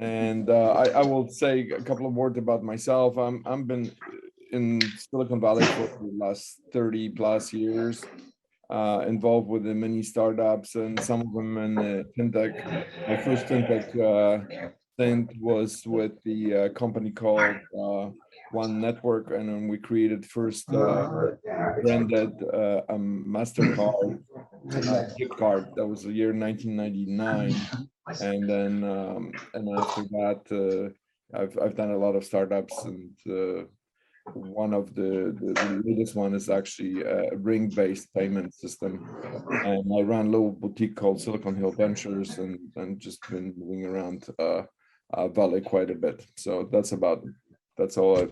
And I will say a couple of words about myself. I've been in Silicon Valley for the last 30 plus years, involved with the many startups and some of them in fintech. My first fintech stint was with the company called One Network, and then we created first branded MasterCard gift card. That was the year 1999, and then after that, I've done a lot of startups, and one of the latest one is actually a ring-based payment system, and I ran a little boutique called Silicon Hill Ventures, and just been moving around Valley quite a bit. So that's all I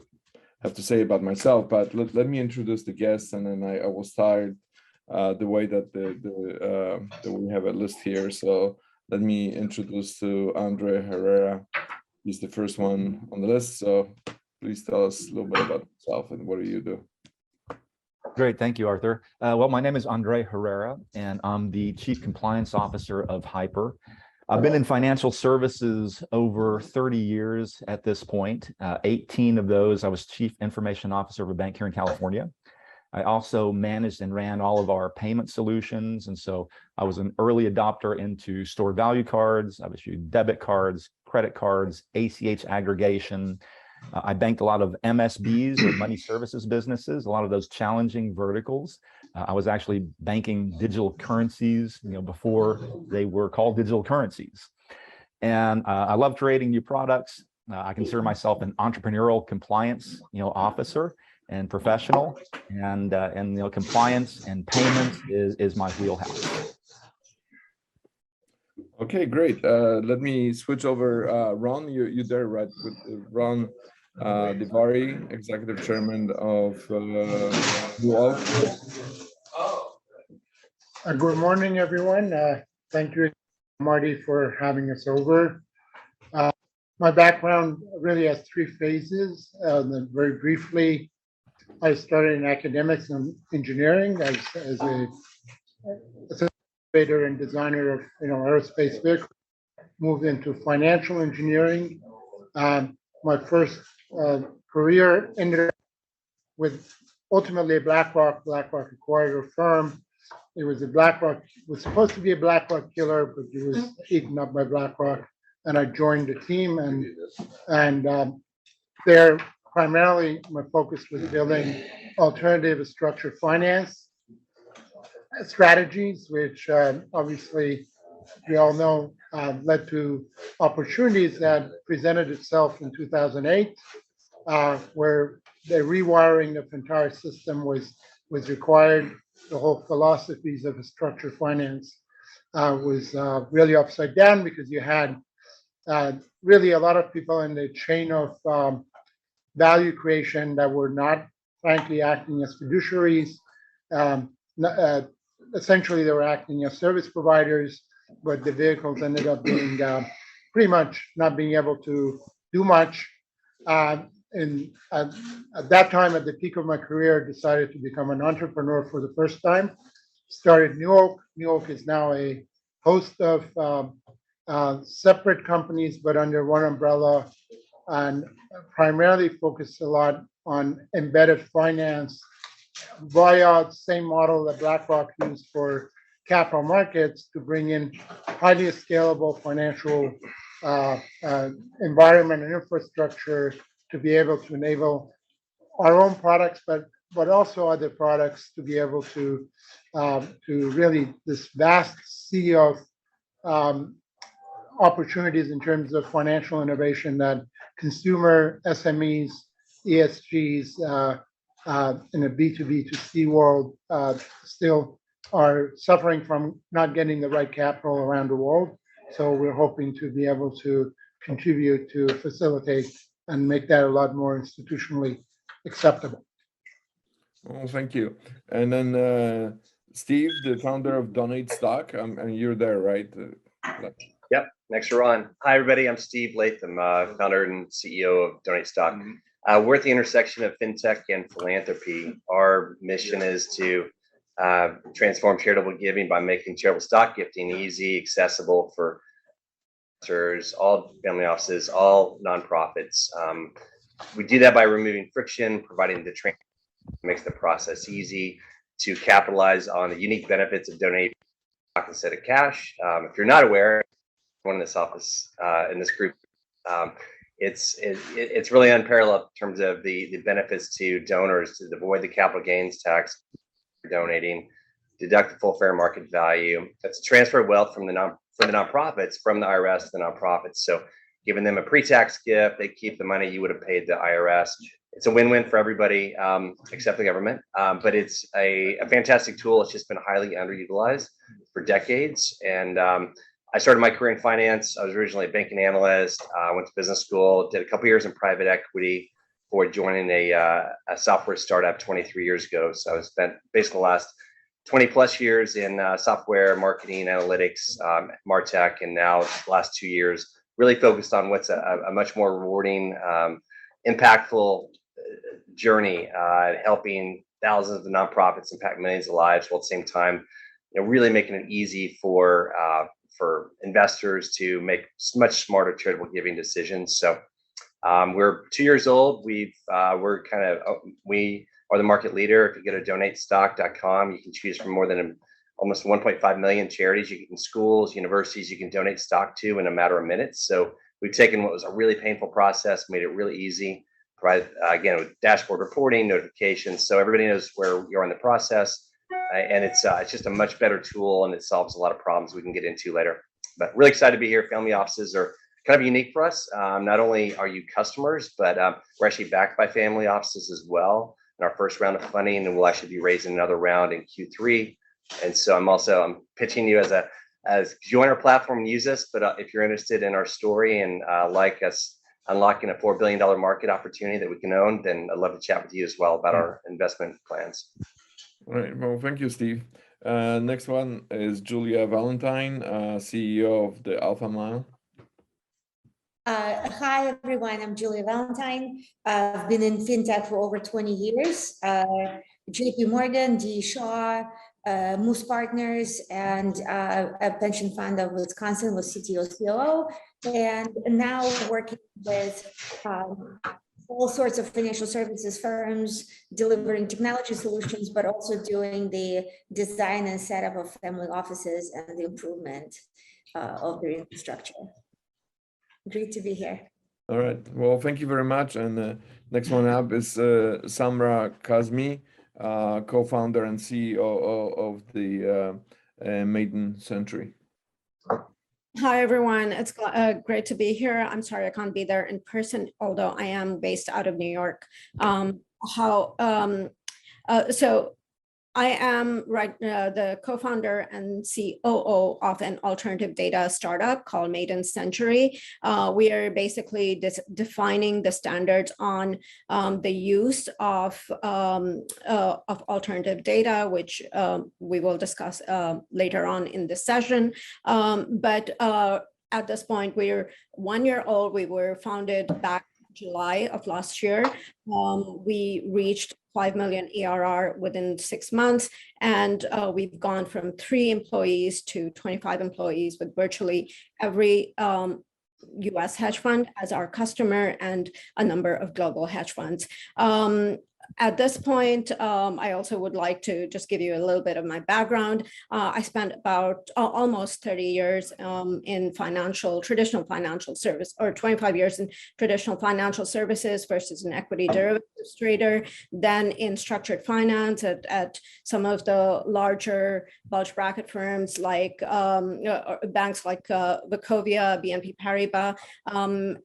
have to say about myself. But let me introduce the guests, and then I will start the way that that we have a list here. So let me introduce to Andre Herrera. He's the first one on the list. So please tell us a little bit about yourself and what do you do? Great, thank you, Arthur. Well, my name is Andre Herrera, and I'm the Chief Compliance Officer of Hypur. I've been in financial services over 30 years at this point. 18 of those, I was Chief Information Officer of a bank here in California. I also managed and ran all of our payment solutions, and so I was an early adopter into stored value cards. I've issued debit cards, credit cards, ACH aggregation. I banked a lot of MSBs, or money services businesses, a lot of those challenging verticals. I was actually banking digital currencies, before they were called digital currencies. And I love creating new products. I consider myself an entrepreneurial compliance, officer and professional, and compliance and payments is my wheelhouse. Okay, great. Let me switch over. Ron, you there, right? With Ron Divari, Executive Chairman of NewOak. Good morning, everyone. Thank you, Marty, for having us over. My background really has three phases. Very briefly, I started in academics and engineering as a innovator and designer of aerospace vehicles. Moved into financial engineering. My first career ended up with ultimately BlackRock. BlackRock acquired a firm. It was supposed to be a BlackRock killer, but it was eaten up by BlackRock, and I joined the team. And there, primarily, my focus was building alternative structured finance strategies, which obviously we all know led to opportunities that presented itself in 2008, where the rewiring of the entire system was required. The whole philosophies of structured finance was really upside down, because you had really a lot of people in the chain of value creation that were not, frankly, acting as fiduciaries. Essentially, they were acting as service providers, but the vehicles ended up being pretty much not being able to do much. And at that time, at the peak of my career, I decided to become an entrepreneur for the first time. Started NewOak. NewOak is now a host of separate companies, but under one umbrella, and primarily focused a lot on embedded finance via the same model that BlackRock used for capital markets, to bring in highly scalable financial environment and infrastructure to be able to enable our own products, but also other products, to be able to really this vast sea of opportunities in terms of financial innovation that consumer, SMEs, ESGs in a B2B2C world still are suffering from not getting the right capital around the world. So we're hoping to be able to contribute to facilitate and make that a lot more institutionally acceptable. Well, thank you. And then Steve, the founder of Donate Stock, and you're there, right? Yep, next to Ron. Hi, everybody. I'm Steve Latham, founder and CEO of Donate Stock. We're at the intersection of fintech and philanthropy. Our mission is to transform charitable giving by making charitable stock gifting easy, accessible for investors, all family offices, all nonprofits. We do that by removing friction, providing the training that makes the process easy to capitalize on the unique benefits of donating instead of cash. If you're not aware, one in this office, in this group, it's really unparalleled in terms of the benefits to donors to avoid the capital gains tax for donating, deduct the full fair market value. That's transfer wealth from the nonprofits from the IRS to the nonprofits. So giving them a pre-tax gift, they keep the money you would have paid the IRS. It's a win-win for everybody except the government. But it's a fantastic tool. It's just been highly underutilized for decades. And I started my career in finance. I was originally a banking analyst. I went to business school, did a couple years in private equity before joining a software startup 23 years ago. So I spent basically the last 20 plus years in software, marketing, analytics, MarTech, and now the last 2 years really focused on what's a much more rewarding, impactful journey, helping thousands of nonprofits impact millions of lives, while at the same time, really making it easy for investors to make much smarter charitable giving decisions. So we're 2 years old. We are the market leader. If you go to donatestock.com, you can choose from more than almost 1.5 million charities. You can schools, universities, you can donate stock to in a matter of minutes. So we've taken what was a really painful process, made it really easy, provide, again, with dashboard reporting, notifications, so everybody knows where you're in the process. And it's just a much better tool, and it solves a lot of problems we can get into later. But really excited to be here. Family offices are kind of unique for us. Not only are you customers, but we're actually backed by family offices as well in our first round of funding, and we'll actually be raising another round in Q3. And so I'm pitching you as join our platform and use us. But if you're interested in our story and like us unlocking a $4 billion market opportunity that we can own, then I'd love to chat with you as well about our investment plans. All right. Well, thank you, Steve. Next one is Julia Valentine, CEO of the AlphaMille. Hi, everyone. I'm Julia Valentine. I've been in fintech for over 20 years. JP Morgan, D. Shaw, Moose Partners, and a pension fund of Wisconsin was CTO, COO, and now working with all sorts of financial services firms, delivering technology solutions, but also doing the design and setup of family offices and the improvement of their infrastructure. Great to be here. All right. Well, thank you very much. And next one up is Samrah Kazmi, co-founder and CEO of the Maiden Century. Hi, everyone. It's great to be here. I'm sorry I can't be there in person, although I am based out of New York. So I am the co-founder and COO of an alternative data startup called Maiden Century. We are basically defining the standards on the use of alternative data, which we will discuss later on in this session. But at this point, we're 1 year old. We were founded back July of last year. We reached 5 million ARR within 6 months, and we've gone from 3 employees to 25 employees with virtually every US hedge fund as our customer and a number of global hedge funds. At this point, I also would like to just give you a little bit of my background. I spent about almost 30 years in traditional financial service, or 25 years in traditional financial services versus an equity derivatives trader, then in structured finance at some of the larger bulge bracket firms like banks like Wachovia, BNP Paribas.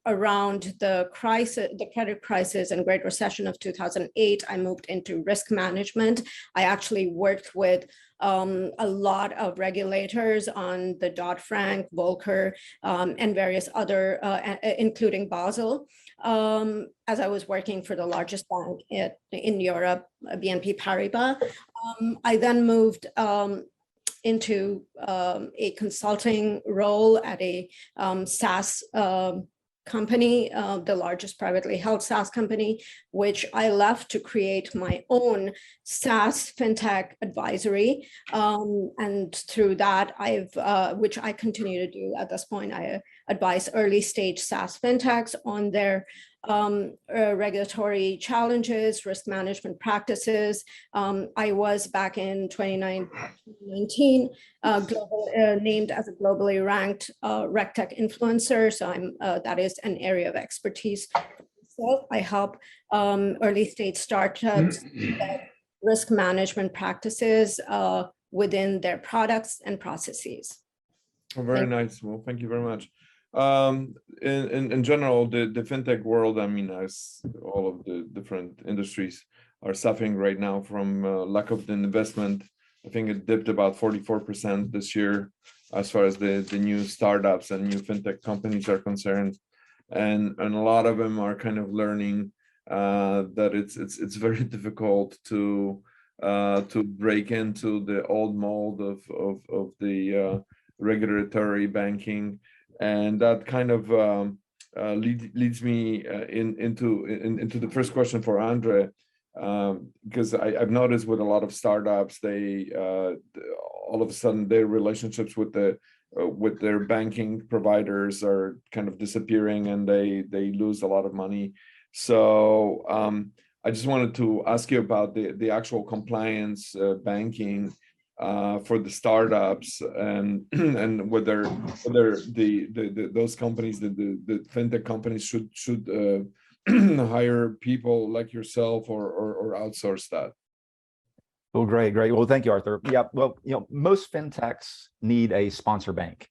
Around the credit crisis and Great Recession of 2008, I moved into risk management. I actually worked with a lot of regulators on the Dodd-Frank, Volcker, and various other, including Basel, as I was working for the largest bank in Europe, BNP Paribas. I then moved into a consulting role at a SaaS company, the largest privately held SaaS company, which I left to create my own SaaS fintech advisory. And through that, which I continue to do at this point, advise early stage SaaS fintechs on their regulatory challenges, risk management practices. I was back in 2019 named as a globally ranked RegTech influencer. So that is an area of expertise. So I help early stage startups risk management practices within their products and processes. Oh, very nice. Well, thank you very much. In general, the fintech world, I mean, as all of the different industries are suffering right now from lack of the investment. I think it dipped about 44% this year as far as the new startups and new fintech companies are concerned. And a lot of them are kind of learning that it's very difficult to break into the old mold of the regulatory banking, and that kind of leads me into the first question for Andre, because I've noticed with a lot of startups, they all of a sudden their relationships with their banking providers are kind of disappearing, and they lose a lot of money. So I just wanted to ask you about the actual compliance banking for the startups, and and whether those companies, the fintech companies should hire people like yourself or outsource that. Well, great. Well, thank you, Arthur. Yeah, well, most fintechs need a sponsor bank,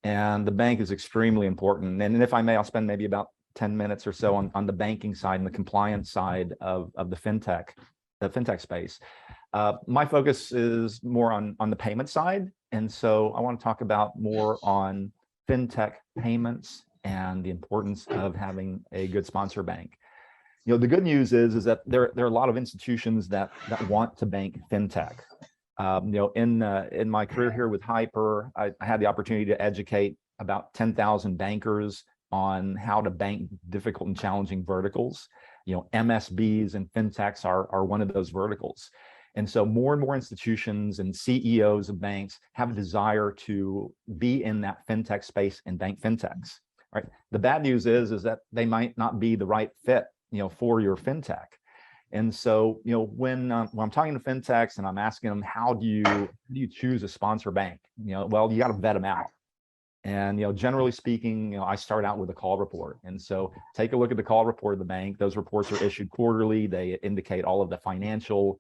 and the bank is extremely important. And if I may, I'll spend maybe about 10 minutes or so on the banking side and the compliance side of the fintech space. My focus is more on the payment side. And so I want to talk about more on fintech payments and the importance of having a good sponsor bank. The good news is that there are a lot of institutions that want to bank fintech. In my career here with Hypur, I had the opportunity to educate about 10,000 bankers on how to bank difficult and challenging verticals. MSBs and fintechs are one of those verticals. And so more and more institutions and CEOs of banks have a desire to be in that fintech space and bank fintechs. Right. The bad news is that they might not be the right fit, for your fintech. And so, when I'm talking to fintechs and I'm asking them, how do you choose a sponsor bank? Well, you got to vet them out. And, generally speaking, I start out with a call report. And so take a look at the call report of the bank. Those reports are issued quarterly. They indicate all of the financial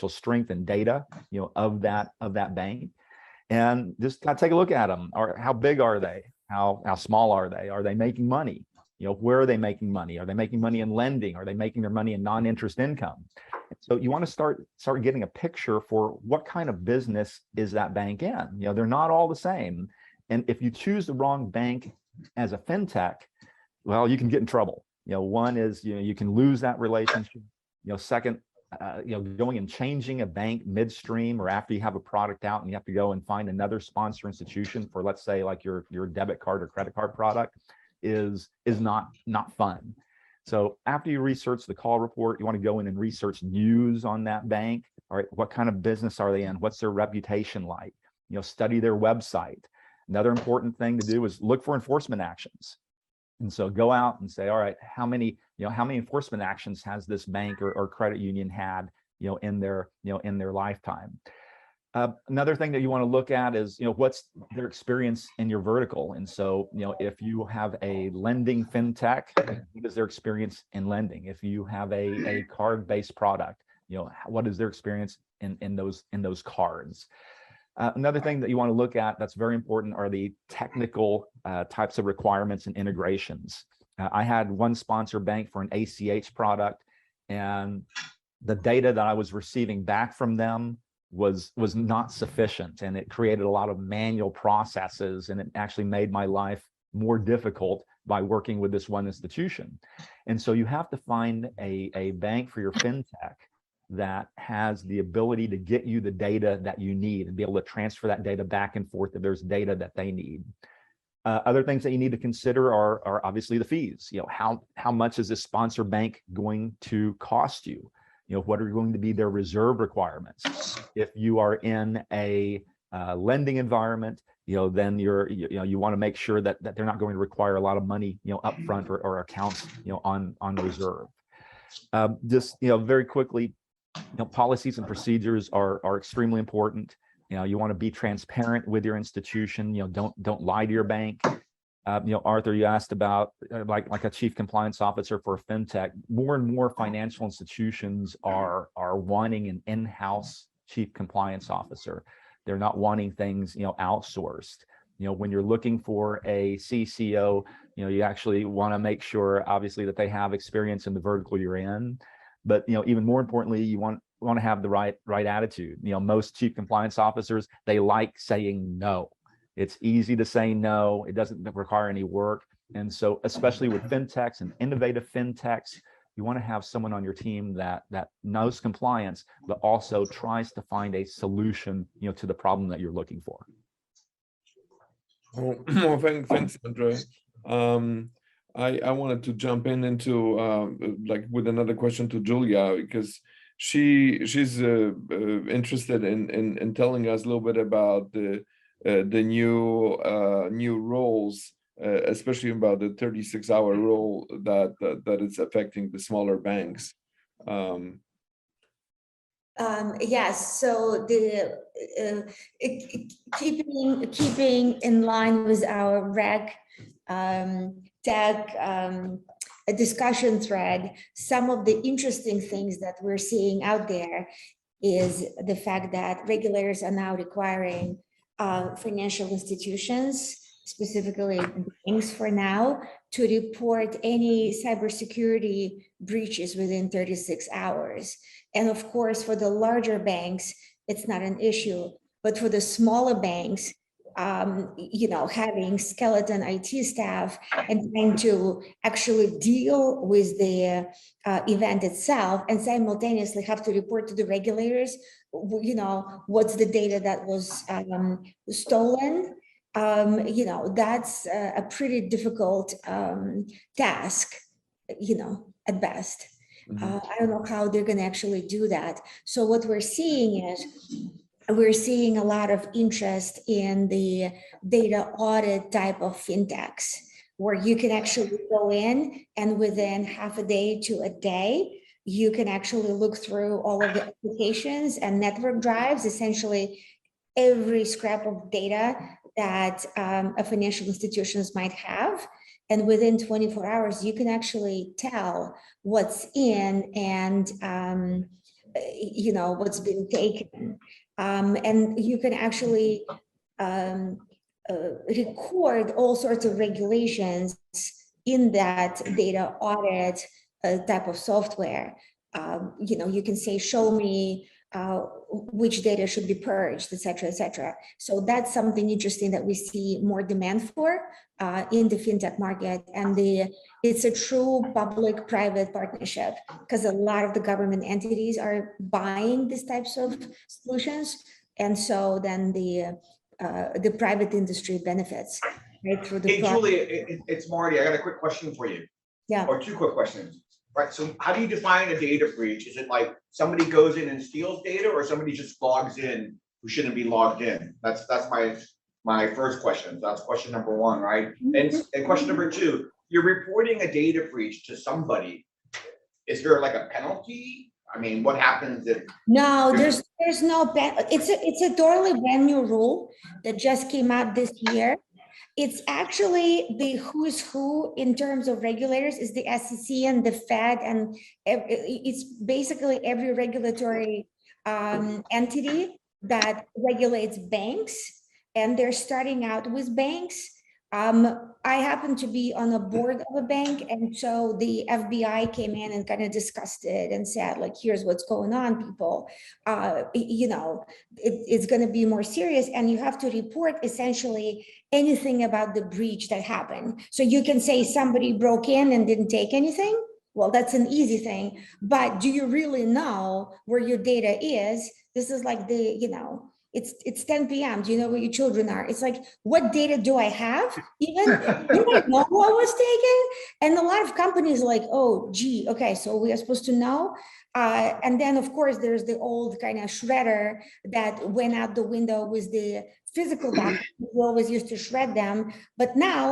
strength and data, of that bank. And just kind of take a look at them. Or how big are they? How small are they? Are they making money? Where are they making money? Are they making money in lending? Are they making their money in non-interest income? So you want to start getting a picture for what kind of business is that bank in. They're not all the same. And if you choose the wrong bank as a fintech, well, you can get in trouble. One is, you can lose that relationship. Second, going and changing a bank midstream or after you have a product out and you have to go and find another sponsor institution for, let's say, like your debit card or credit card product is not fun. So after you research the call report, you want to go in and research news on that bank. All right, what kind of business are they in? What's their reputation like? Study their website. Another important thing to do is look for enforcement actions. And so go out and say, all right, how many enforcement actions has this bank or credit union had, in their lifetime? Another thing that you want to look at is, what's their experience in your vertical. And so, if you have a lending fintech, what is their experience in lending? If you have a card-based product, what is their experience in those cards? Another thing that you want to look at that's very important are the technical types of requirements and integrations. I had one sponsor bank for an ACH product, and the data that I was receiving back from them was not sufficient, and it created a lot of manual processes, and it actually made my life more difficult by working with this one institution. And so you have to find a bank for your fintech that has the ability to get you the data that you need and be able to transfer that data back and forth if there's data that they need. Other things that you need to consider are obviously the fees. How much is this sponsor bank going to cost you? What are going to be their reserve requirements? If you are in a lending environment, then you want to make sure that they're not going to require a lot of money, upfront or accounts, on reserve. Just, very quickly, policies and procedures are extremely important. You want to be transparent with your institution. Don't lie to your bank. Arthur, you asked about like a chief compliance officer for a fintech. More and more financial institutions are wanting an in-house chief compliance officer. They're not wanting things, outsourced. When you're looking for a CCO, you actually want to make sure, obviously, that they have experience in the vertical you're in. But even more importantly, you want to have the right attitude. Most chief compliance officers, they like saying no. It's easy to say no. It doesn't require any work. And so, especially with fintechs and innovative fintechs, you want to have someone on your team that knows compliance, but also tries to find a solution, to the problem that you're looking for. Well, thanks, Andre. I wanted to jump into like with another question to Julia, because she's interested in telling us a little bit about the new rules, especially about the 36-hour rule that is affecting the smaller banks. Yes, so the keeping in line with our reg tech discussion thread, some of the interesting things that we're seeing out there is the fact that regulators are now requiring financial institutions, specifically banks for now, to report any cybersecurity breaches within 36 hours. And of course, for the larger banks, it's not an issue, but for the smaller banks, having skeleton IT staff and trying to actually deal with the event itself and simultaneously have to report to the regulators, what's the data that was stolen. That's a pretty difficult task, at best. I don't know how they're going to actually do that. So what we're seeing is we're seeing a lot of interest in the data audit type of fintechs, where you can actually go in and within half a day to a day, you can actually look through all of the applications and network drives, essentially every scrap of data that a financial institutions might have. And within 24 hours, you can actually tell what's in and, what's been taken. And you can actually record all sorts of regulations in that data audit type of software. You can say, show me which data should be purged, et cetera, et cetera. So that's something interesting that we see more demand for in the fintech market. And it's a true public-private partnership, because a lot of the government entities are buying these types of solutions. And so then the private industry benefits, right, through the Hey, Julie, it's Marty. I got a quick question for you. Yeah. Or two quick questions. Right. So how do you define a data breach? Is it like somebody goes in and steals data, or somebody just logs in who shouldn't be logged in? That's my first question. That's question number one, right? And question number two, you're reporting a data breach to somebody. Is there like a penalty? I mean, what happens if? No, there's no it's a totally brand new rule that just came out this year. It's actually the who's who in terms of regulators is the SEC and the Fed, and it's basically every regulatory entity that regulates banks, and they're starting out with banks. I happen to be on a board of a bank, and so the FBI came in and kind of discussed it and said, like, here's what's going on, people. It's going to be more serious, and you have to report essentially anything about the breach that happened. So you can say somebody broke in and didn't take anything. Well, that's an easy thing. But do you really know where your data is? This is like it's 10 p.m. Do you know where your children are? It's like, what data do I have? Even you might know who I was taking. And a lot of companies are like, oh, gee, okay, so we are supposed to know. And then, of course, there's the old kind of shredder that went out the window with the physical documents. We always used to shred them, but now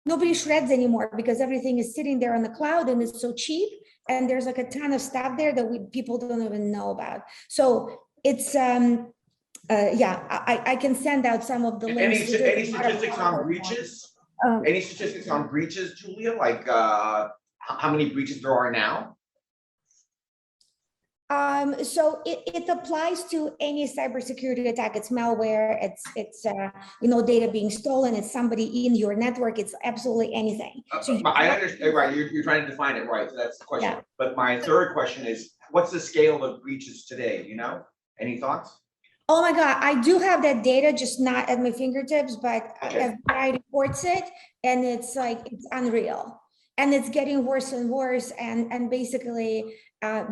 nobody shreds anymore because everything is sitting there on the cloud and it's so cheap. And there's like a ton of stuff there that people don't even know about. So it's yeah, I can send out some of the links. Any statistics on breaches? Any statistics on breaches, Julia? Like how many breaches there are now? So it applies to any cybersecurity attack. It's malware. It's you know, data being stolen. It's somebody in your network. It's absolutely anything. So I understand, right? You're trying to define it, right? So that's the question. Yeah. But my third question is, what's the scale of breaches today? You know, any thoughts? oh my God, I do have that data, just not at my fingertips, but Okay. FBI reports it, and it's like, it's unreal. And it's getting worse and worse. And basically,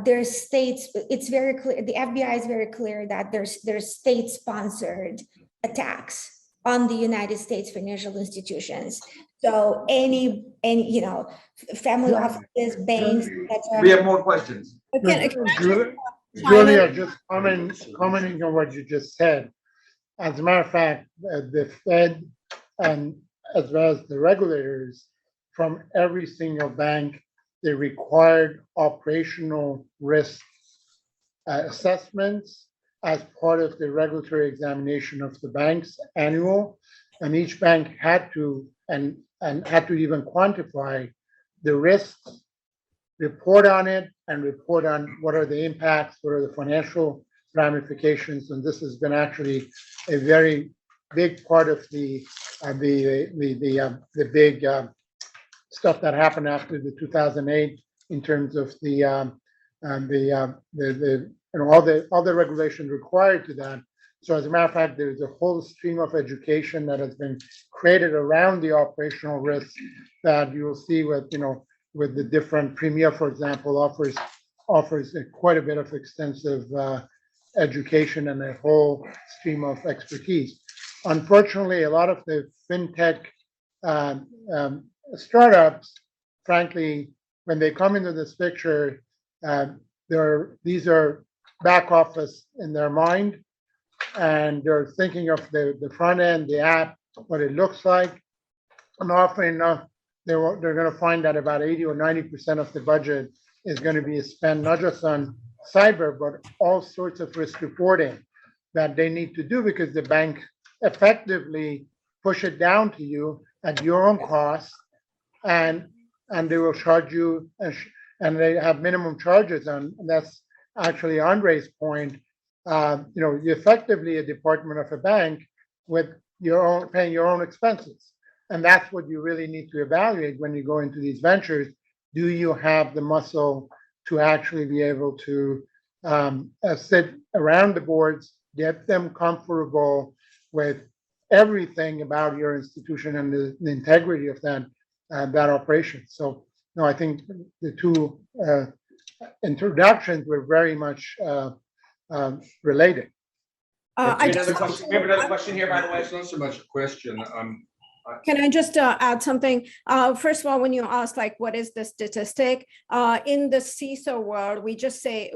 there's states, it's very clear, the FBI is very clear that there's state-sponsored attacks on the United States financial institutions. So any you know, family offices, banks, etc. We have more questions. Julia, just commenting on what you just said. As a matter of fact, the Fed and as well as the regulators from every single bank, they required operational risk assessments as part of the regulatory examination of the bank's annual, and each bank had to and had to even quantify the risks, report on it, and report on what are the impacts, what are the financial ramifications, and this has been actually a very big part of the big stuff that happened after the 2008 in terms of the you know, all the regulations required to that. So as a matter of fact, there's a whole stream of education that has been created around the operational risks that you will see with, you know, with the different Premier, for example, offers quite a bit of extensive education and a whole stream of expertise. Unfortunately, a lot of the fintech startups, frankly, when they come into this picture, these are back office in their mind, and they're thinking of the front end, the app, what it looks like, and often enough, they're going to find that about 80 or 90% of the budget is going to be spent not just on cyber, but all sorts of risk reporting that they need to do because the bank effectively push it down to you at your own cost, and they will charge you, and they have minimum charges on. And that's actually Andre's point. You know, you're effectively a department of a bank with your own paying your own expenses. And that's what you really need to evaluate when you go into these ventures. Do you have the muscle to actually be able to sit around the boards, get them comfortable with everything about your institution and the integrity of that operation? So, no, I think the two introductions were very much related. We have another question here, by the way. It's not so much a question. Can I just add something? First of all, when you ask, like, what is the statistic? In the CISO world, we just say,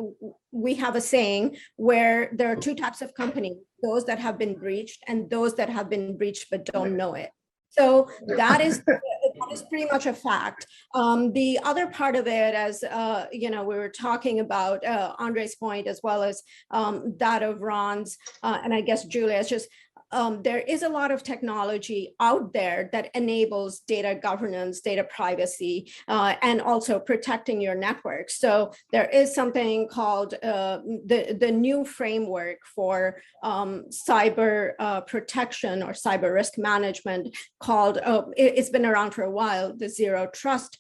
we have a saying where there are two types of companies, those that have been breached and those that have been breached but don't know it. So that is pretty much a fact. The other part of it, as you know, we were talking about Andre's point as well as that of Ron's, and I guess Julia's, just there is a lot of technology out there that enables data governance, data privacy, and also protecting your network. So there is something called the new framework for cyber protection or cyber risk management called, it's been around for a while, the Zero Trust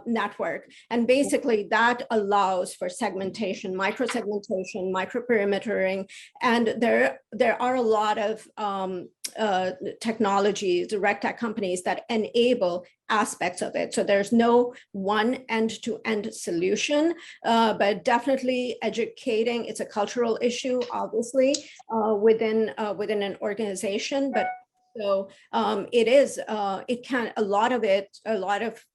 network. And basically that allows for segmentation, micro-segmentation, micro-perimetering, and there are a lot of technologies, direct tech companies that enable aspects of it. So there's no one end-to-end solution, but definitely educating. It's a cultural issue, obviously, within an organization, but so a lot of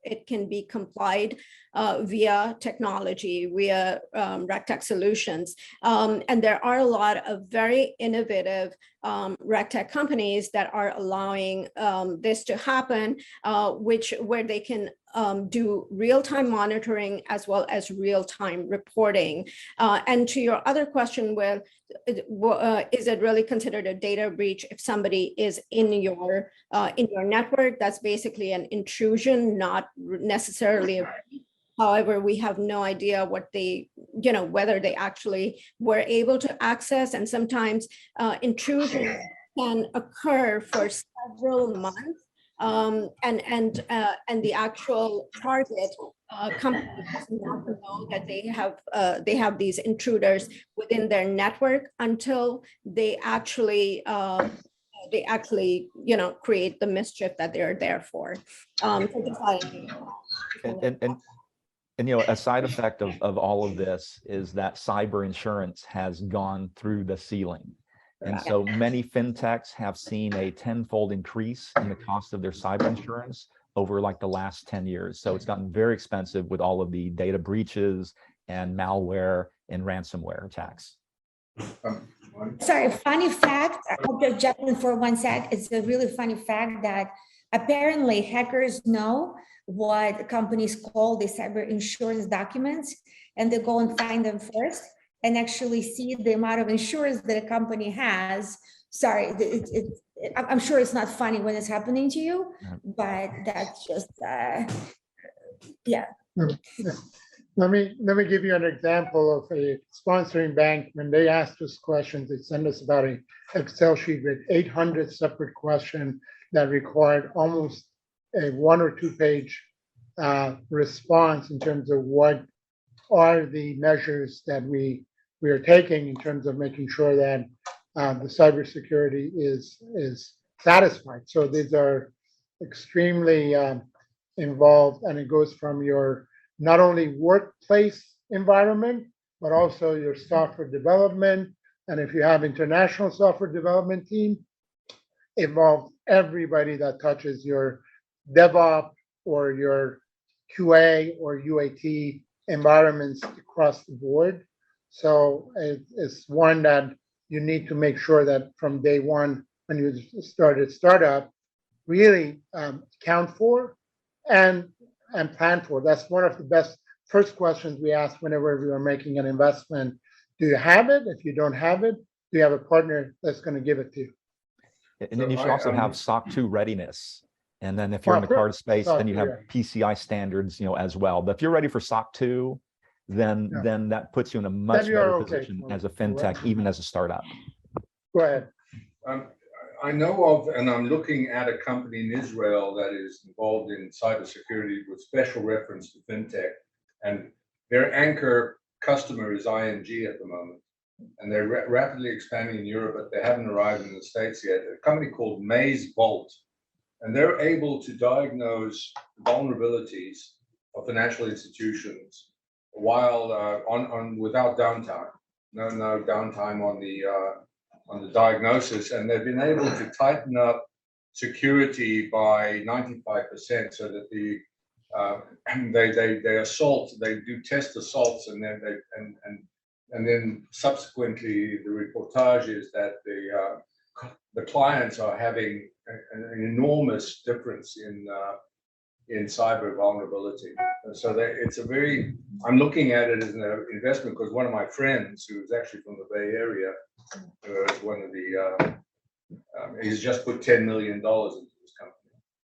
it can be complied via technology, via RegTech solutions. And there are a lot of very innovative RegTech companies that are allowing this to happen, where they can do real-time monitoring as well as real-time reporting. And to your other question, well, is it really considered a data breach if somebody is in your network? That's basically an intrusion, not necessarily a breach. However, we have no idea what whether they actually were able to access, and sometimes intrusions can occur for several months. And the actual target company does not know that they have these intruders within their network until they actually create the mischief that they're there for. And a side effect of all of this is that cyber insurance has gone through the ceiling. And so many fintechs have seen a 10-fold increase in the cost of their cyber insurance over like the last 10 years. So it's gotten very expensive with all of the data breaches and malware and ransomware attacks. Sorry, funny fact, I'll just jump in for 1 sec. It's a really funny fact that apparently hackers know what companies call the cyber insurance documents, and they go and find them first and actually see the amount of insurance that a company has. Sorry, I'm sure it's not funny when it's happening to you, but that's just, yeah. Let me give you an example of a sponsoring bank. When they asked us questions, they sent us about an Excel sheet with 800 separate questions that required almost a 1 or 2 page response in terms of what are the measures that we are taking in terms of making sure that the cybersecurity is satisfied. So these are extremely involved, and it goes from your not only workplace environment, but also your software development. And if you have international software development team, involve everybody that touches your DevOps or your QA or UAT environments across the board. So it's one that you need to make sure that from day one, when you started startup, really count for and plan for. That's one of the best first questions we ask whenever we are making an investment. Do you have it? If you don't have it, do you have a partner that's going to give it to you? And then you should also have SOC 2 readiness. And then if you're in the card space, then you have PCI standards, as well. But if you're ready for SOC 2, then that puts you in a much better position as a fintech, even as a startup. Go ahead. I know of, and I'm looking at a company in Israel that is involved in cybersecurity with special reference to fintech, and their anchor customer is ING at the moment, and they're rapidly expanding in Europe, but they haven't arrived in the States yet. A company called Maze Vault, and they're able to diagnose vulnerabilities of financial institutions while without downtime, no downtime on the diagnosis, and they've been able to tighten up security by 95%, so that they do test assaults, and then subsequently the reportage is that the clients are having an enormous difference in cyber vulnerability. So I'm looking at it as an investment because one of my friends, who's actually from the Bay Area, is one of the, he's just put $10 million into this company.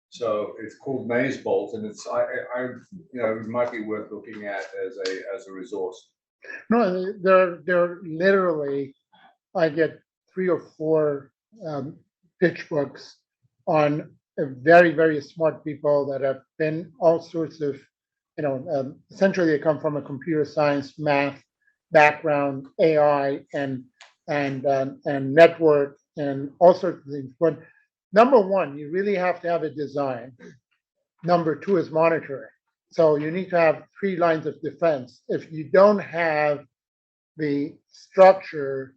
So it's called Maze Bolt, and it might be worth looking at as a resource. No, they're literally, I get 3 or 4 pitch books on very, very smart people that have been all sorts of essentially they come from a computer science, math background, AI, and network and all sorts of things. But number one, you really have to have a design. Number two is monitoring. So you need to have 3 lines of defense. If you don't have the structure,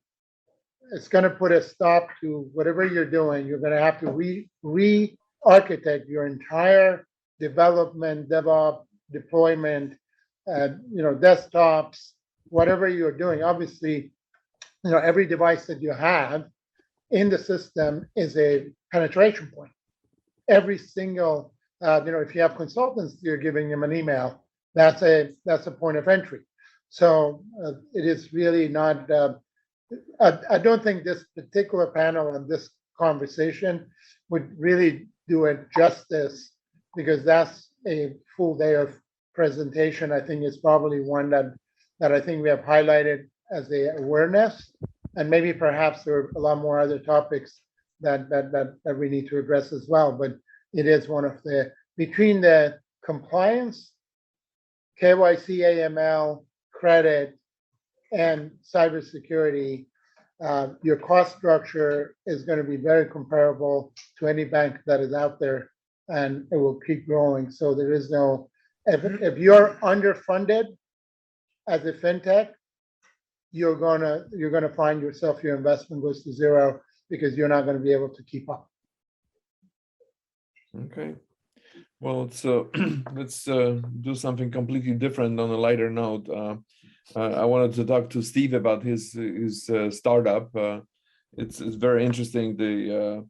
it's going to put a stop to whatever you're doing. You're going to have to re-architect your entire development, DevOps, deployment, desktops, whatever you're doing. Obviously, every device that you have in the system is a penetration point. Every single, if you have consultants, you're giving them an email. That's a point of entry. So it is really not. I don't think this particular panel and this conversation would really do it justice, because that's a full day of presentation. I think it's probably one that I think we have highlighted as a awareness, and maybe perhaps there are a lot more other topics that we need to address as well. But it is one of the, between the compliance, KYC, AML, credit, and cybersecurity, your cost structure is going to be very comparable to any bank that is out there, and it will keep growing. So there is no, if you're underfunded as a fintech, you're gonna find yourself, your investment goes to zero, because you're not going to be able to keep up. Okay. Well, let's do something completely different on a lighter note. I wanted to talk to Steve about his startup. It's very interesting. The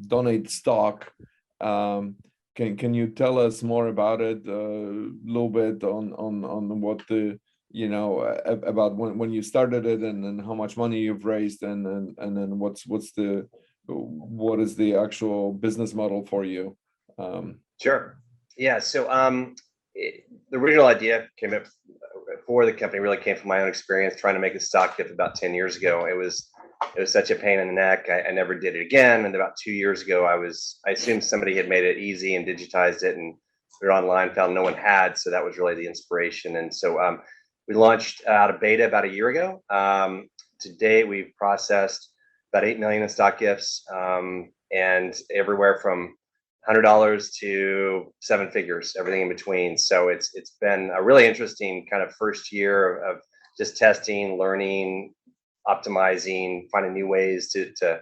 donate stock. Can you tell us more about it? A little bit on what the about when you started it, and then how much money you've raised, and then what is the actual business model for you? Sure. Yeah. So the original idea came up for the company, really came from my own experience trying to make a stock gift about 10 years ago. It was such a pain in the neck. I never did it again. And about 2 years ago, I assumed somebody had made it easy and digitized it, and they're online, found no one had. So that was really the inspiration. And so we launched out of beta about a year ago. Today, we've processed about 8 million in stock gifts, and everywhere from $100 to 7 figures, everything in between. So it's been a really interesting kind of first year of just testing, learning, optimizing, finding new ways to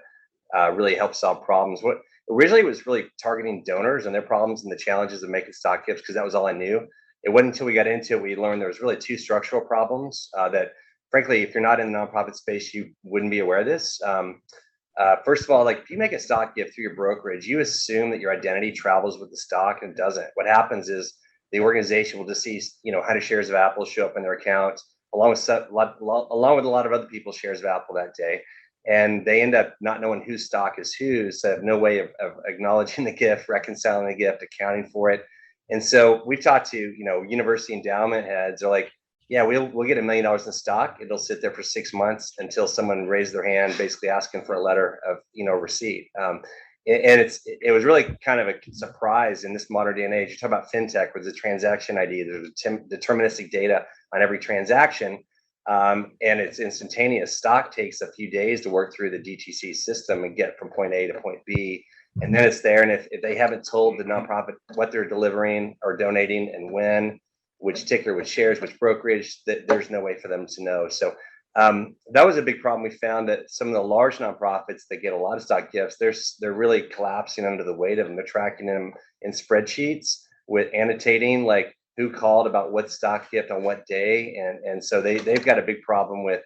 really help solve problems. What originally was really targeting donors and their problems and the challenges of making stock gifts, because that was all I knew. It wasn't until we got into it we learned there was really 2 structural problems that, frankly, if you're not in the nonprofit space, you wouldn't be aware of this. First of all, like if you make a stock gift through your brokerage, you assume that your identity travels with the stock, and it doesn't. What happens is the organization will just see, 100 shares of Apple show up in their account, along with a lot of other people's shares of Apple that day, and they end up not knowing whose stock is whose. So have no way of acknowledging the gift, reconciling the gift, accounting for it. And so we've talked to university endowment heads. They're like, yeah, we'll get $1 million in stock. It'll sit there for 6 months until someone raised their hand, basically asking for a letter of receipt. And it was really kind of a surprise in this modern day and age. You talk about fintech with the transaction ID. There's deterministic data on every transaction, and it's instantaneous. Stock takes a few days to work through the DTC system and get from point A to point B, and then it's there. And if they haven't told the nonprofit what they're delivering or donating and when, which ticker, which shares, which brokerage, that there's no way for them to know. So that was a big problem. We found that some of the large nonprofits that get a lot of stock gifts, they're really collapsing under the weight of them. They're tracking them in spreadsheets with annotating like who called about what stock gift on what day, and so they've got a big problem with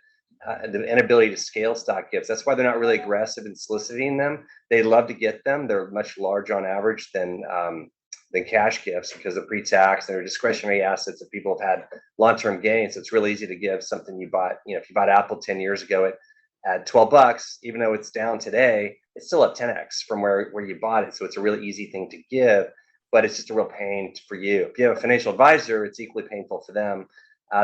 the inability to scale stock gifts. That's why they're not really aggressive in soliciting them. They love to get them. They're much larger on average than cash gifts, because of pre-tax and they're discretionary assets that people have had long-term gains. So it's really easy to give something you bought. If you bought Apple 10 years ago at $12, even though it's down today, it's still up 10x from where you bought it. So it's a really easy thing to give, but it's just a real pain for you. If you have a financial advisor, it's equally painful for them.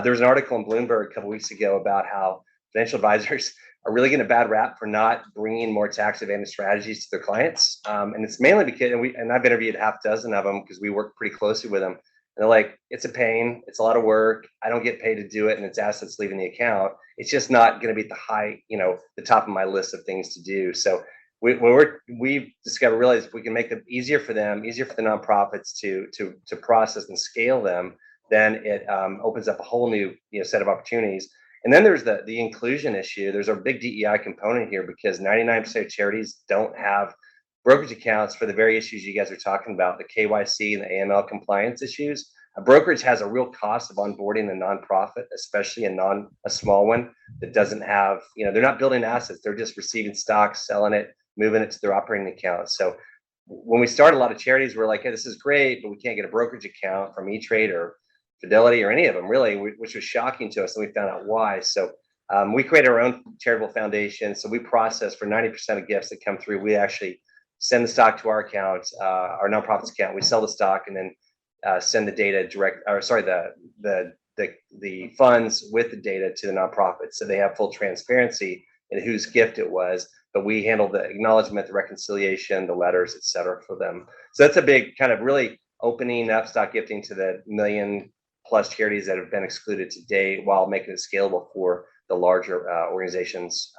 There was an article in Bloomberg a couple weeks ago about how financial advisors are really getting a bad rap for not bringing more tax advantage strategies to their clients. And it's mainly because, and I've interviewed half a dozen of them because we work pretty closely with them. they're like, it's a pain, it's a lot of work, I don't get paid to do it, and it's assets leaving the account. It's just not going to be at the high, the top of my list of things to do. So we've discovered, realized if we can make it easier for them, easier for the nonprofits to process and scale them, then it opens up a whole new set of opportunities. And then there's the inclusion issue. There's a big DEI component here because 99% of charities don't have brokerage accounts for the very issues you guys are talking about, the KYC and the AML compliance issues. A brokerage has a real cost of onboarding a nonprofit, especially a small one that doesn't have, they're not building assets. They're just receiving stock, selling it, moving it to their operating account. So when we started, a lot of charities were like, hey, this is great, but we can't get a brokerage account from E-Trade or Fidelity or any of them really, which was shocking to us. And we found out why. So we created our own charitable foundation. So we process for 90% of gifts that come through. We actually send the stock to our account, our nonprofit's account. We sell the stock and then send the data the funds with the data to the nonprofit. So they have full transparency in whose gift it was, but we handle the acknowledgement, the reconciliation, the letters, et cetera, for them. So that's a big kind of really opening up stock gifting to the million+ charities that have been excluded to date, while making it scalable for the larger organizations.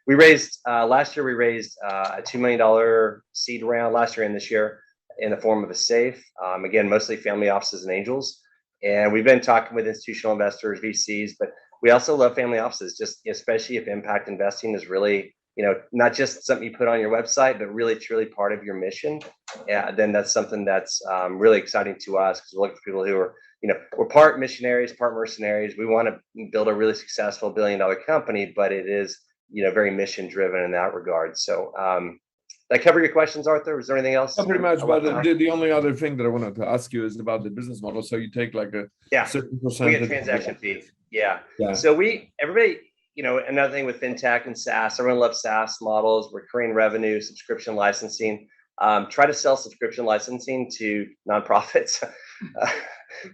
We raised last year. We raised a $2 million seed round last year and this year in the form of a SAFE. Again, mostly family offices and angels. And we've been talking with institutional investors, VCs, but we also love family offices, just especially if impact investing is really, not just something you put on your website, but really truly part of your mission. Then that's something that's really exciting to us, because we're looking for people who are, we're part missionaries, part mercenaries. We want to build a really successful $1 billion company, but it is, very mission driven in that regard. So did I cover your questions, Arthur? Was there anything else? Pretty much, but the only other thing that I wanted to ask you is about the business model. So you take like a certain percentage. We get transaction fees. Yeah. So everybody, another thing with fintech and SaaS, everyone loves SaaS models, recurring revenue, subscription licensing. Try to sell subscription licensing to nonprofits.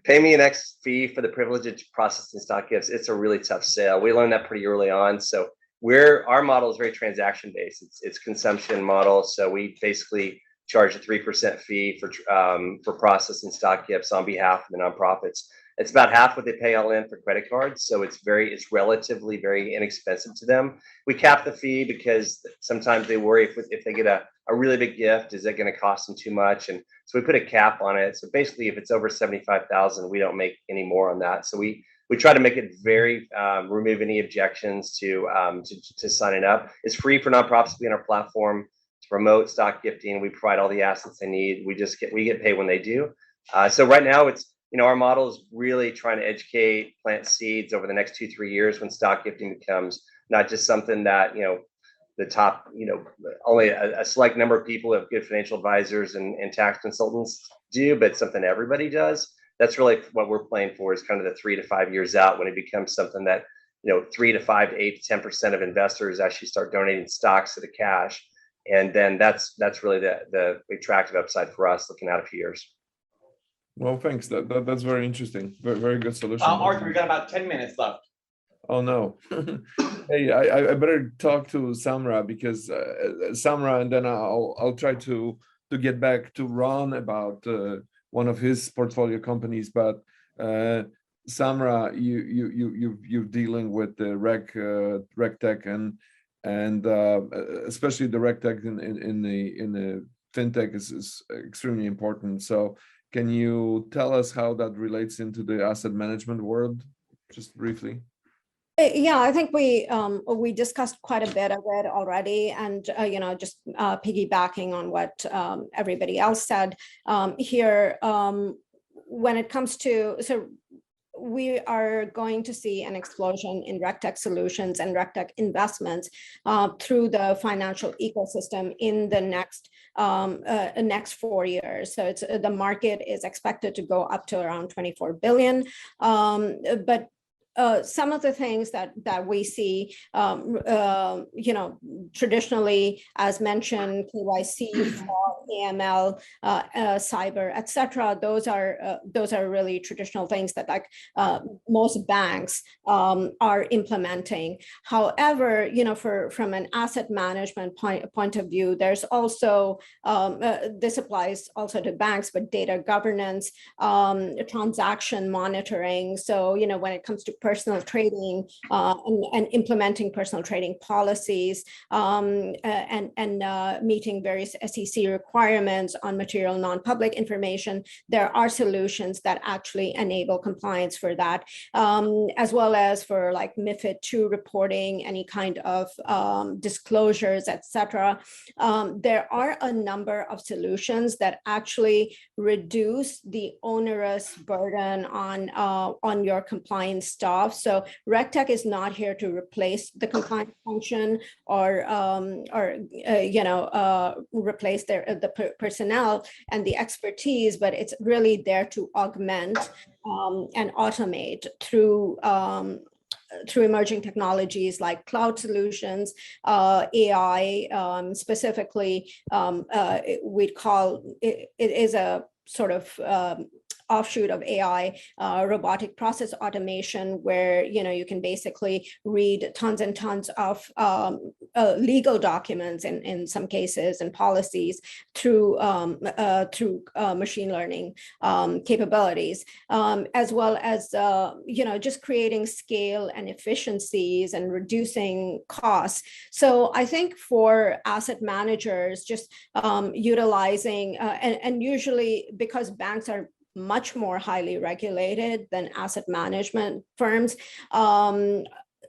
Pay me an X fee for the privilege of processing stock gifts. It's a really tough sale. We learned that pretty early on. So our model is very transaction based. It's consumption model. So we basically charge a 3% fee for processing stock gifts on behalf of the nonprofits. It's about half what they pay all in for credit cards. So it's relatively very inexpensive to them. We cap the fee because sometimes they worry if they get a really big gift, is it going to cost them too much? And so we put a cap on it. So basically, if it's over 75,000, we don't make any more on that. So we try to make it very remove any objections to signing up. It's free for nonprofits to be on our platform to promote stock gifting. We provide all the assets they need. We get paid when they do. So right now it's, our model is really trying to educate, plant seeds over the next 2-3 years when stock gifting becomes not just something that, the top, only a select number of people have good financial advisors and tax consultants do, but something everybody does. That's really what we're playing for, is kind of the 3 to 5 years out, when it becomes something that, 3 to 5 to 8 to 10% of investors actually start donating stocks to the cash. And then that's really the attractive upside for us looking out a few years. Well, thanks. That's very interesting. Very, very good solution. Arthur, we got about 10 minutes left. Oh no. Hey, I better talk to Samrah, because Samrah, and then I'll try to get back to Ron about one of his portfolio companies. But Samrah, you're dealing with the RegTech and especially the RegTech in the fintech is extremely important. So can you tell us how that relates into the asset management world, just briefly? Yeah, I think we discussed quite a bit of it already, and just piggybacking on what everybody else said here. When it comes to, we are going to see an explosion in RegTech solutions and RegTech investments through the financial ecosystem in the next 4 years. So the market is expected to go up to around 24 billion. But some of the things that we see, traditionally, as mentioned, KYC, fraud, AML, cyber, etc. Those are really traditional things that most banks are implementing. However, from an asset management point of view, there's also this applies also to banks, but data governance, transaction monitoring. So when it comes to personal trading and implementing personal trading policies and meeting various SEC requirements on material non-public information, there are solutions that actually enable compliance for that, as well as for like MiFID II reporting, any kind of disclosures, etc. There are a number of solutions that actually reduce the onerous burden on your compliance staff. So RegTech is not here to replace the compliance function or replace the personnel and the expertise, but it's really there to augment and automate through emerging technologies like cloud solutions, AI, specifically, we'd call it is a sort of offshoot of AI, robotic process automation, where you can basically read tons and tons of legal documents in some cases and policies through machine learning capabilities, as well as just creating scale and efficiencies and reducing costs. So I think for asset managers, just utilizing and usually because banks are much more highly regulated than asset management firms,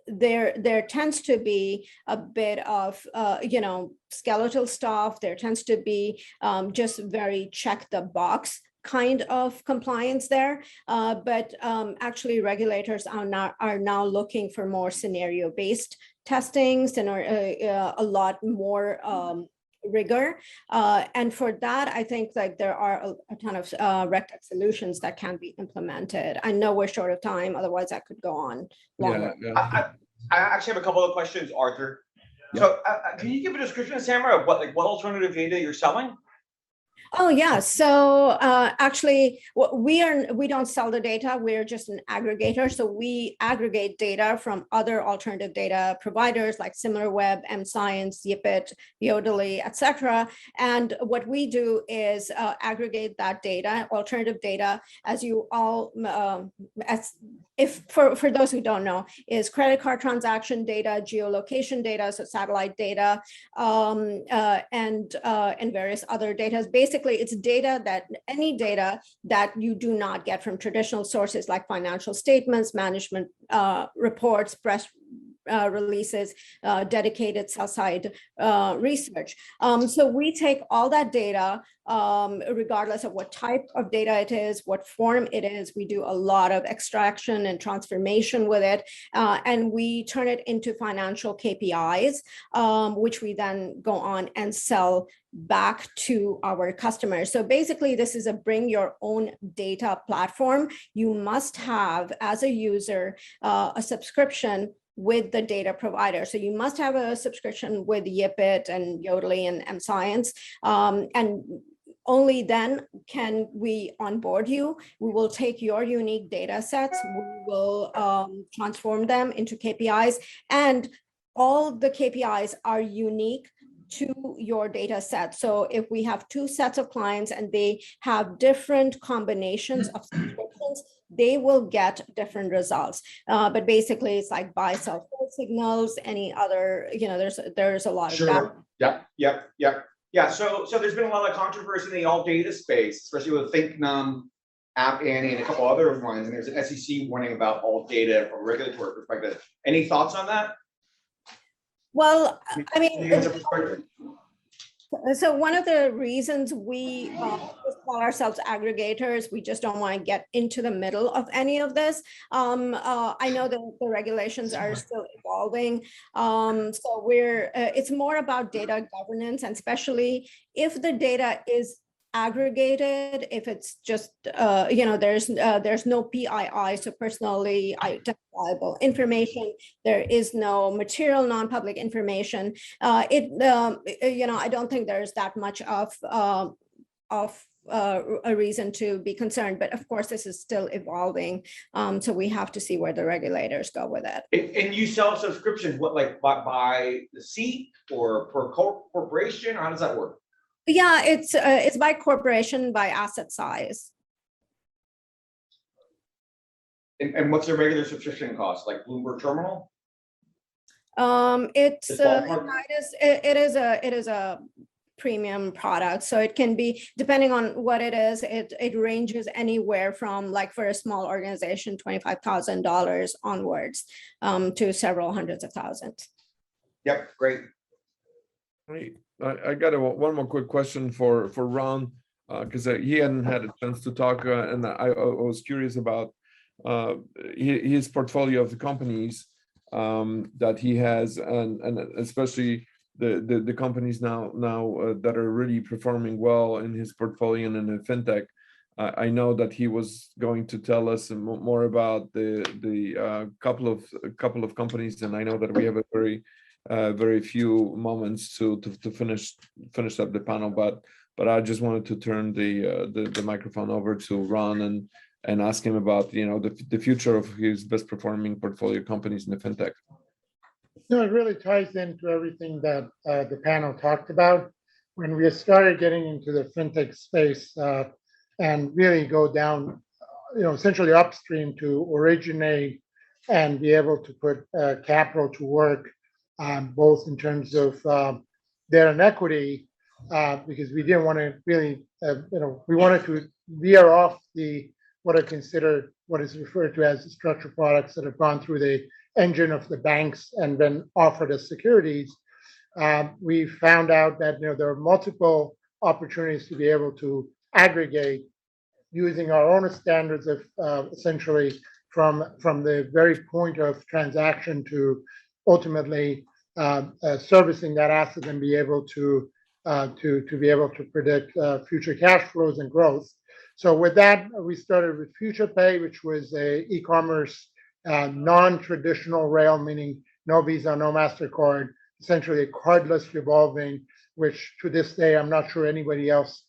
there tends to be a bit of skeletal stuff. There tends to be just very check the box kind of compliance there, but actually regulators are now looking for more scenario based testings and a lot more rigor, and for that I think like there are a ton of RegTech solutions that can be implemented. I know we're short of time, otherwise I could go on longer. Yeah. I actually have a couple of questions, Arthur. So can you give a description of Samrah of what alternative data you're selling? Oh yeah, so actually we don't sell the data, we're just an aggregator. So we aggregate data from other alternative data providers like SimilarWeb, mScience, Yipit, Yodlee, etc. And what we do is aggregate that data, alternative data, as you all, for those who don't know, is credit card transaction data, geolocation data, so satellite data, and various other data. Basically, it's any data that you do not get from traditional sources like financial statements, management reports, press releases, dedicated sell-side research. So we take all that data, regardless of what type of data it is, what form it is. We do a lot of extraction and transformation with it, and we turn it into financial KPIs, which we then go on and sell back to our customers. So basically, this is a bring your own data platform. You must have, as a user, a subscription with the data provider. So you must have a subscription with Yipit and Yodlee and mScience, and only then can we onboard you. We will take your unique data sets, we will transform them into KPIs, and all the KPIs are unique to your data set. So if we have two sets of clients and they have different combinations of subscriptions, they will get different results. But basically it's like buy, sell, hold signals, any other, there's a lot of that. Yeah. So there's been a lot of controversy in the alt data space, especially with ThinkNum, App Annie, and a couple other ones. And there's an SEC warning about alt data from a regulatory perspective. Any thoughts on that? Well, I mean, so one of the reasons we call ourselves aggregators, we just don't want to get into the middle of any of this. I know that the regulations are still evolving. So it's more about data governance, and especially if the data is aggregated, if it's just, there's no PII, so personally identifiable information, there is no material non-public information, I don't think there's that much of a reason to be concerned, but of course this is still evolving, so we have to see where the regulators go with it. And you sell subscriptions, what, like by the seat or per corporation, or how does that work? Yeah, it's by corporation, by asset size. And what's the regular subscription cost, like Bloomberg Terminal? It's Just ballpark? it is a premium product, so it can be, depending on what it is, it ranges anywhere from, like, for a small organization, $25,000 onwards, to several hundreds of thousands. Yep, great. Great. I got one more quick question for Ron, because he hadn't had a chance to talk, and I was curious about his portfolio of the companies that he has, and especially the companies now that are really performing well in his portfolio and in the fintech. I know that he was going to tell us more about the couple of companies, and I know that we have a very few moments to finish up the panel, but I just wanted to turn the microphone over to Ron and ask him about the future of his best performing portfolio companies in the fintech. No, it really ties into everything that the panel talked about. When we started getting into the fintech space and really go down, essentially upstream to originate and be able to put capital to work, both in terms of debt and equity, because we didn't want to really, we wanted to veer off what is referred to as the structured products that have gone through the engine of the banks and been offered as securities. We found out that there are multiple opportunities to be able to aggregate using our own standards of essentially from the very point of transaction to ultimately servicing that asset and be able to be able to predict future cash flows and growth. So with that, we started with FuturePay, which was a e-commerce non-traditional rail, meaning no Visa, no MasterCard, essentially a cardless revolving, which to this day, I'm not sure anybody else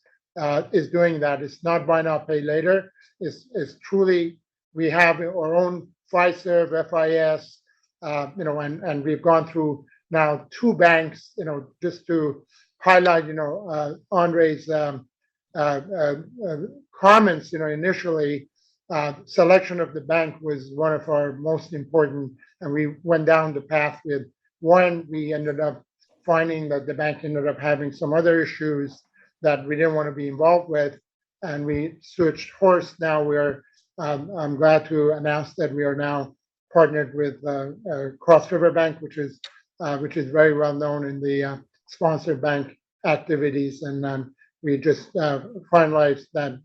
is doing that. It's not buy now, pay later. It's truly, we have our own Fiserv, FIS, and we've gone through now 2 banks, just to highlight, Andre's comments, initially, selection of the bank was one of our most important, and we went down the path with one. We ended up finding that the bank ended up having some other issues that we didn't want to be involved with, and we switched horse. Now I'm glad to announce that we are now partnered with Cross River Bank, which is very well known in the sponsored bank activities, and we just finalized that,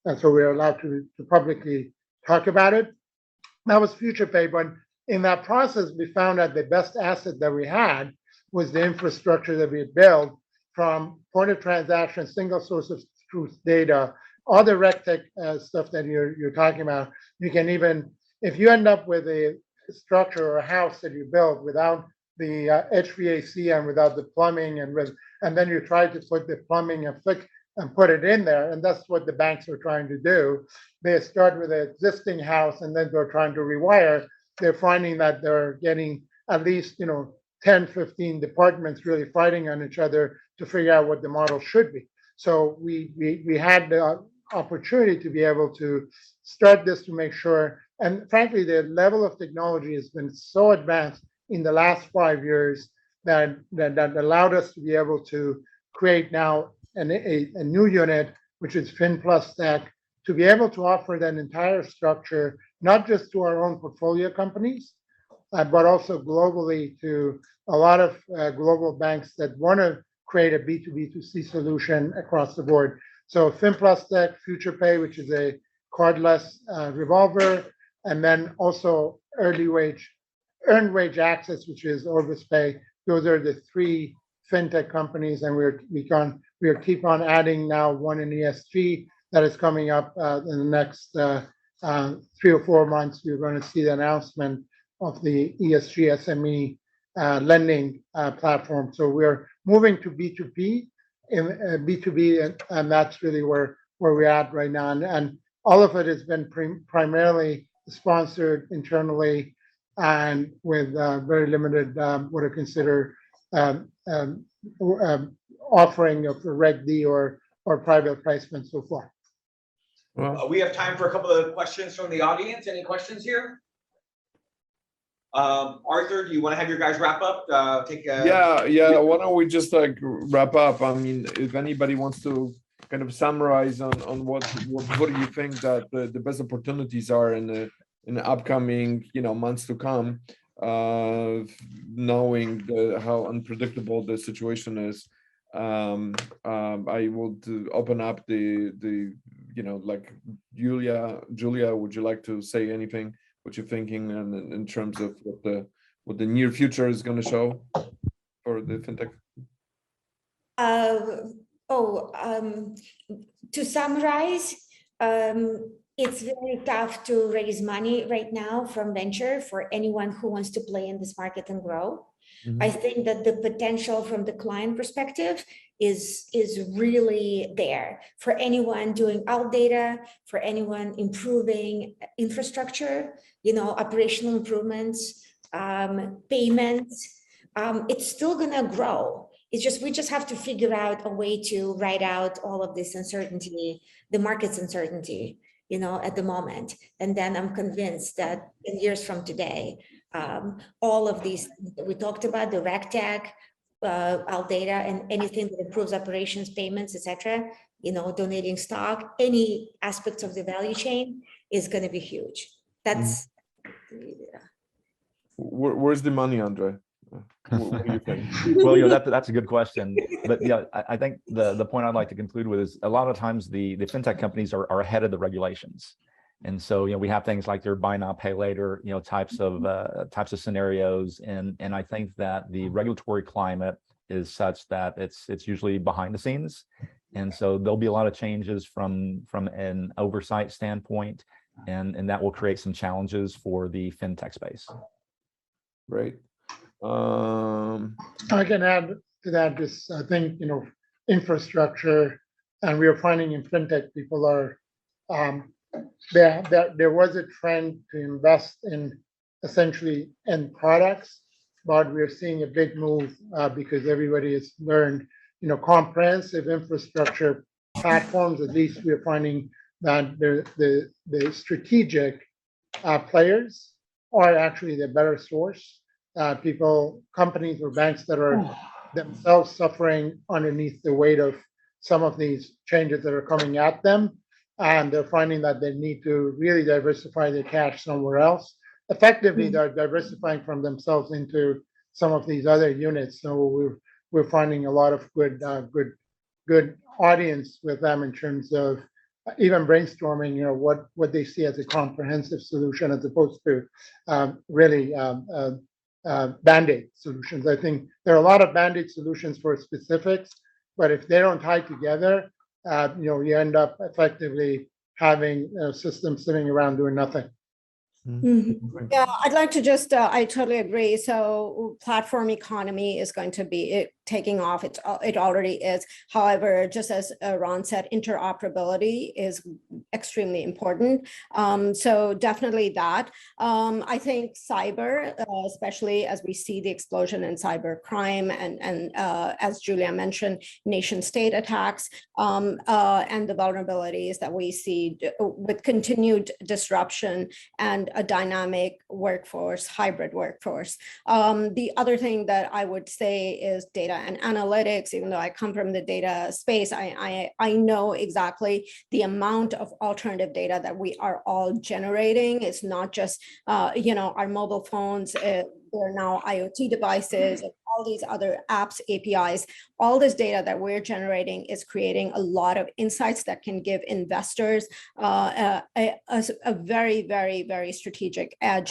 and so we're allowed to publicly talk about it. That was FuturePay, but in that process, we found that the best asset that we had was the infrastructure that we had built from point of transaction, single source of truth data, all the RegTech stuff that you're talking about. You can even, if you end up with a structure or a house that you build without the HVAC and without the plumbing, and then you try to put the plumbing and put it in there, and that's what the banks are trying to do. They start with an existing house, and then they're trying to rewire. They're finding that they're getting at least 10, 15 departments really fighting on each other to figure out what the model should be. So we had the opportunity to be able to start this to make sure, and frankly, the level of technology has been so advanced in the last 5 years that allowed us to be able to create now a new unit, which is FinPlusTech, to be able to offer that entire structure, not just to our own portfolio companies, but also globally to a lot of global banks that want to create a B2B2C solution across the board. So FinPlusTech, FuturePay, which is a cardless revolver, and then also earned wage access, which is Orbis Pay. Those are the 3 fintech companies, and we keep on adding now one in ESG that is coming up in the next 3 or 4 months. You're going to see the announcement of the ESG SME lending platform. So we're moving to B2B and B2B, and that's really where we're at right now. And all of it has been primarily sponsored internally and with very limited what I consider offering of the Reg D or private placement so far. Well, We have time for a couple of questions from the audience. Any questions here? Arthur, do you want to have your guys wrap up? yeah. Why don't we just like wrap up? I mean, if anybody wants to kind of summarize on what do you think that the best opportunities are in the upcoming months to come, knowing how unpredictable the situation is. I would open up the like Julia, would you like to say anything, what you're thinking, and in terms of what the near future is going to show for the fintech? To summarize, it's very tough to raise money right now from venture for anyone who wants to play in this market and grow. Mm-hmm. I think that the potential from the client perspective is really there for anyone doing alt data, for anyone improving infrastructure, operational improvements, payments. It's still gonna grow. It's just, we just have to figure out a way to ride out all of this uncertainty, the market's uncertainty, at the moment. And then I'm convinced that in years from today, all of these that we talked about, the RegTech, alt data, and anything that improves operations, payments, etc., donating stock, any aspects of the value chain is going to be huge. That's where's the money, Andre? What do you think? Well, that's a good question. But I think the point I'd like to conclude with is a lot of times the fintech companies are ahead of the regulations. And so, we have things like their buy now, pay later, types of scenarios. And I think that the regulatory climate is such that it's usually behind the scenes. And so there'll be a lot of changes from an oversight standpoint, and that will create some challenges for the fintech space. Right. I can add to that, just I think, infrastructure, and we are finding in fintech people are, there was a trend to invest in essentially end products, but we're seeing a big move because everybody has learned, comprehensive infrastructure platforms. At least we're finding that the strategic players are actually the better source. Companies or banks that are themselves suffering underneath the weight of some of these changes that are coming at them. And they're finding that they need to really diversify their cash somewhere else. Effectively, they're diversifying from themselves into some of these other units. So we're finding a lot of good audience with them in terms of even brainstorming, what they see as a comprehensive solution as opposed to really Band-Aid solutions. I think there are a lot of Band-Aid solutions for specifics, but if they don't tie together, you end up effectively having systems sitting around doing nothing. Yeah, I'd like to just, I totally agree. So platform economy is going to be taking off. It already is. However, just as Ron said, interoperability is extremely important. So definitely that. I think cyber, especially as we see the explosion in cyber crime and as Julia mentioned, nation state attacks and the vulnerabilities that we see with continued disruption and a dynamic workforce, hybrid workforce. The other thing that I would say is data and analytics. Even though I come from the data space, I know exactly the amount of alternative data that we are all generating. It's not just our mobile phones. There are now IoT devices and all these other apps, APIs. All this data that we're generating is creating a lot of insights that can give investors a very, very, very strategic edge.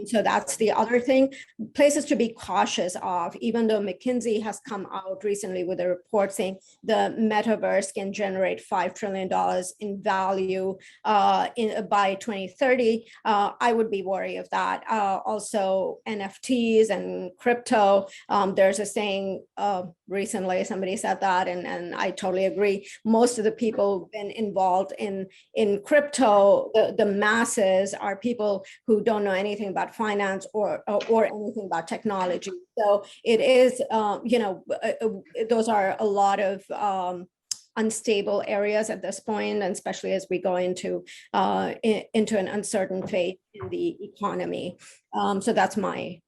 So that's the other thing. Places to be cautious of, even though McKinsey has come out recently with a report saying the metaverse can generate $5 trillion in value by 2030. I would be worried of that. Also, NFTs and crypto. There's a saying recently, somebody said that, and I totally agree. Most of the people who've been involved in crypto, the masses are people who don't know anything about finance or anything about technology. So it is, those are a lot of unstable areas at this point, and especially as we go into an uncertain phase in the economy. So that's my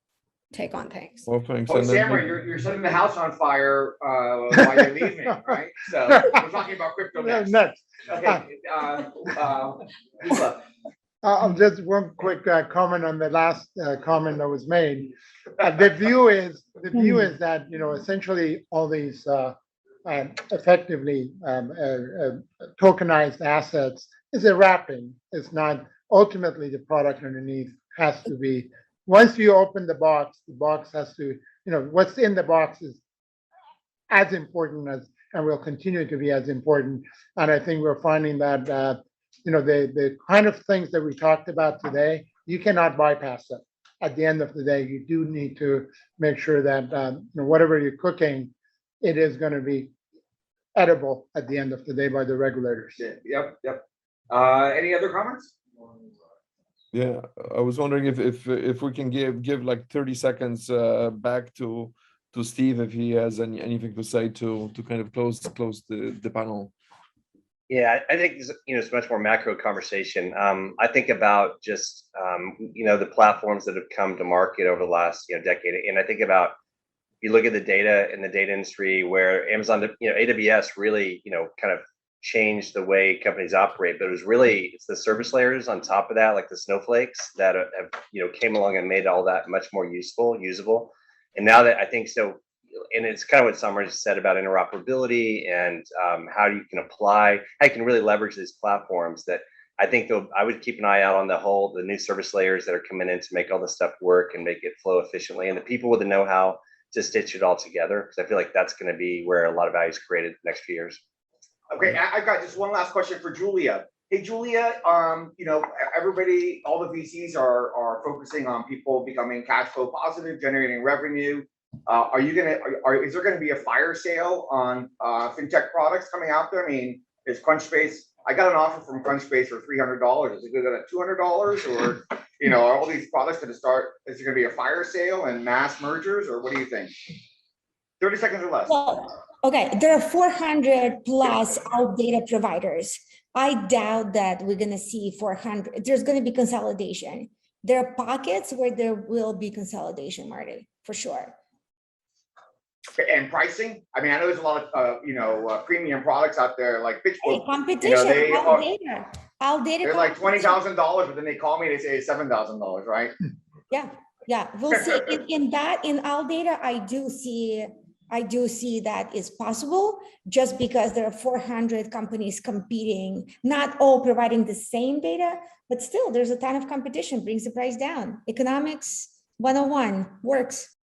take on things. Well, thanks. Oh, And then Samrah, you're setting the house on fire while you're leaving, right? So we're talking about crypto next. Next. Okay. Just one quick comment on the last comment that was made. The view is that, essentially all these effectively tokenized assets is a wrapping. It's not ultimately the product underneath has to be. Once you open the box has to, what's in the box is as important as, and will continue to be as important. And I think we're finding that, the kind of things that we talked about today, you cannot bypass them. At the end of the day, you do need to make sure that, whatever you're cooking, it is going to be edible at the end of the day by the regulators. Yep. Any other comments? Yeah, I was wondering if we can give like 30 seconds back to Steve, if he has anything to say to kind of close the panel. Yeah, I think it's much more macro conversation. I think about just the platforms that have come to market over the last decade, and I think about, you look at the data in the data industry where Amazon, AWS really kind of changed the way companies operate, but it's the service layers on top of that, like the snowflakes that have came along and made all that much more usable. And now that I think so, and it's kind of what Samrah just said about interoperability and how you can really leverage these platforms. That I think I would keep an eye out on the new service layers that are coming in to make all this stuff work and make it flow efficiently, and the people with the know-how to stitch it all together, because I feel like that's going to be where a lot of value is created the next few years. Okay, I've got just one last question for Julia. Hey, Julia, everybody, all the VCs are focusing on people becoming cash flow positive, generating revenue. Is there gonna be a fire sale on fintech products coming out there? I mean, is Crunchbase? I got an offer from Crunchbase for $300. Is it good at $200, or are all these products going to start? Is there going to be a fire sale and mass mergers, or what do you think? 30 seconds or less. Well, okay, there are 400 plus out data providers. I doubt that we're going to see 400. There's going to be consolidation. There are pockets where there will be consolidation, Marty, for sure. And pricing? I mean, I know there's a lot of premium products out there like PitchBook. Hey, competition, all data. They're like $20,000, but then they call me, they say it's $7,000, right? Yeah. We'll see. In all data, I do see that is possible, just because there are 400 companies competing, not all providing the same data, but still there's a ton of competition, brings the price down. Economics 101 works.